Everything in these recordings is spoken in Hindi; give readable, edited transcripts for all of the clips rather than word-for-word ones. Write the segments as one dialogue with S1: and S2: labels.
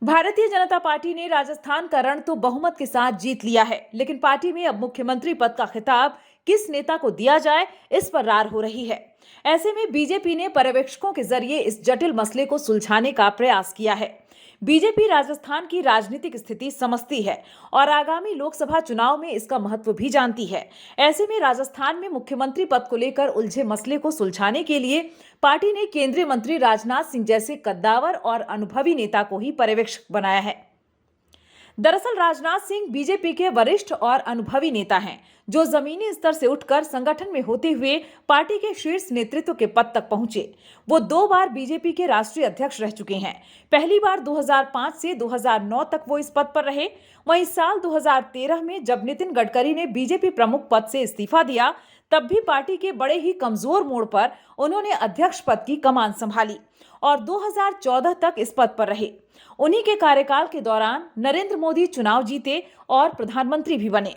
S1: भारतीय जनता पार्टी ने राजस्थान का रण तो बहुमत के साथ जीत लिया है, लेकिन पार्टी में अब मुख्यमंत्री पद का खिताब किस नेता को दिया जाए, इस पर रार हो रही है। ऐसे में बीजेपी ने पर्यवेक्षकों के जरिए इस जटिल मसले को सुलझाने का प्रयास किया है। बीजेपी राजस्थान की राजनीतिक स्थिति समझती है और आगामी लोकसभा चुनाव में इसका महत्व भी जानती है। ऐसे में राजस्थान में मुख्यमंत्री पद को लेकर उलझे मसले को सुलझाने के लिए पार्टी ने केंद्रीय मंत्री राजनाथ सिंह जैसे कद्दावर और अनुभवी नेता को ही पर्यवेक्षक बनाया है। दरअसल राजनाथ सिंह बीजेपी के वरिष्ठ और अनुभवी नेता हैं, जो जमीनी स्तर से उठकर संगठन में होते हुए पार्टी के शीर्ष नेतृत्व के पद तक पहुंचे। वो 2 बार बीजेपी के राष्ट्रीय अध्यक्ष रह चुके हैं। पहली बार 2005 से 2009 तक वो इस पद पर रहे। वहीं साल 2013 में जब नितिन गडकरी ने बीजेपी प्रमुख पद से इस्तीफा दिया, तब भी पार्टी के बड़े ही कमजोर मोड़ पर उन्होंने अध्यक्ष पद की कमान संभाली और 2014 तक इस पद पर रहे। उन्हीं के कार्यकाल के दौरान नरेंद्र मोदी चुनाव जीते और प्रधानमंत्री भी बने।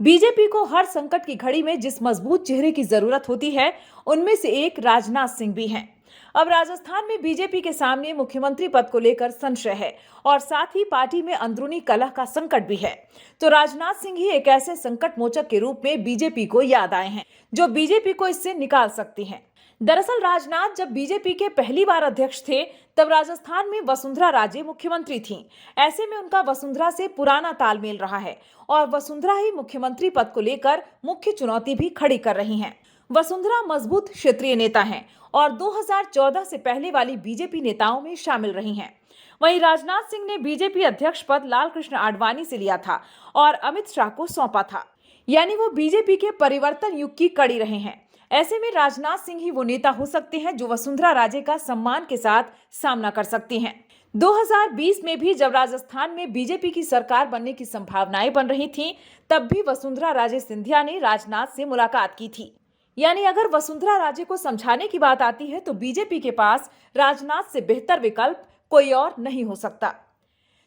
S1: बीजेपी को हर संकट की घड़ी में जिस मजबूत चेहरे की जरूरत होती है, उनमें से एक राजनाथ सिंह भी हैं। अब राजस्थान में बीजेपी के सामने मुख्यमंत्री पद को लेकर संशय है और साथ ही पार्टी में अंदरूनी कलह का संकट भी है। तो राजनाथ सिंह ही एक ऐसे संकट मोचक के रूप में बीजेपी को याद आए हैं, जो बीजेपी को इससे निकाल सकती हैं। दरअसल राजनाथ जब बीजेपी के पहली बार अध्यक्ष थे, तब राजस्थान में वसुंधरा राजे मुख्यमंत्री थीं। ऐसे में उनका वसुंधरा से पुराना तालमेल रहा है और वसुंधरा ही मुख्यमंत्री पद को लेकर मुख्य चुनौती भी खड़ी कर रही हैं। वसुंधरा मजबूत क्षेत्रीय नेता हैं और 2014 से पहले वाली बीजेपी नेताओं में शामिल रही हैं। वहीं राजनाथ सिंह ने बीजेपी अध्यक्ष पद लालकृष्ण आडवाणी से लिया था और अमित शाह को सौंपा था, यानी वो बीजेपी के परिवर्तन युग की कड़ी रहे हैं। ऐसे में राजनाथ सिंह ही वो नेता हो सकते हैं जो वसुंधरा राजे का सम्मान के साथ सामना कर सकती हैं। 2020 में भी जब राजस्थान में बीजेपी की सरकार बनने की संभावनाएं बन रही थीं, तब भी वसुंधरा राजे सिंधिया ने राजनाथ से मुलाकात की थी। यानी अगर वसुंधरा राजे को समझाने की बात आती है, तो बीजेपी के पास राजनाथ से बेहतर विकल्प कोई और नहीं हो सकता।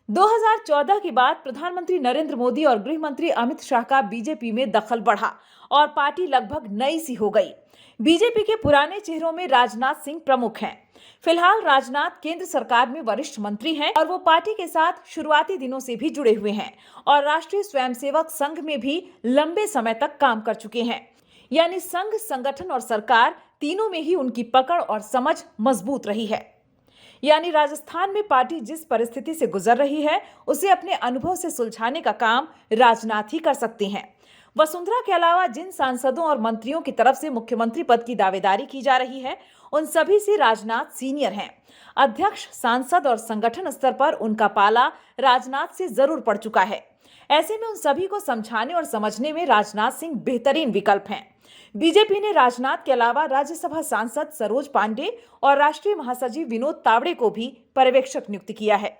S1: 2014 के बाद प्रधानमंत्री नरेंद्र मोदी और गृह मंत्री अमित शाह का बीजेपी में दखल बढ़ा और पार्टी लगभग नई सी हो गई। बीजेपी के पुराने चेहरों में राजनाथ सिंह प्रमुख हैं। फिलहाल राजनाथ केंद्र सरकार में वरिष्ठ मंत्री हैं और वो पार्टी के साथ शुरुआती दिनों से भी जुड़े हुए हैं और राष्ट्रीय स्वयंसेवक संघ में भी लंबे समय तक काम कर चुके हैं। यानी संघ, संगठन और सरकार तीनों में ही उनकी पकड़ और समझ मजबूत रही है। यानी राजस्थान में पार्टी जिस परिस्थिति से गुजर रही है, उसे अपने अनुभव से सुलझाने का काम राजनाथ ही कर सकते हैं। वसुंधरा के अलावा जिन सांसदों और मंत्रियों की तरफ से मुख्यमंत्री पद की दावेदारी की जा रही है, उन सभी से राजनाथ सीनियर हैं। अध्यक्ष, सांसद और संगठन स्तर पर उनका पाला राजनाथ से जरूर पड़ चुका है। ऐसे में उन सभी को समझाने और समझने में राजनाथ सिंह बेहतरीन विकल्प हैं। बीजेपी ने राजनाथ के अलावा राज्यसभा सांसद सरोज पांडे और राष्ट्रीय महासचिव विनोद तावड़े को भी पर्यवेक्षक नियुक्त किया है।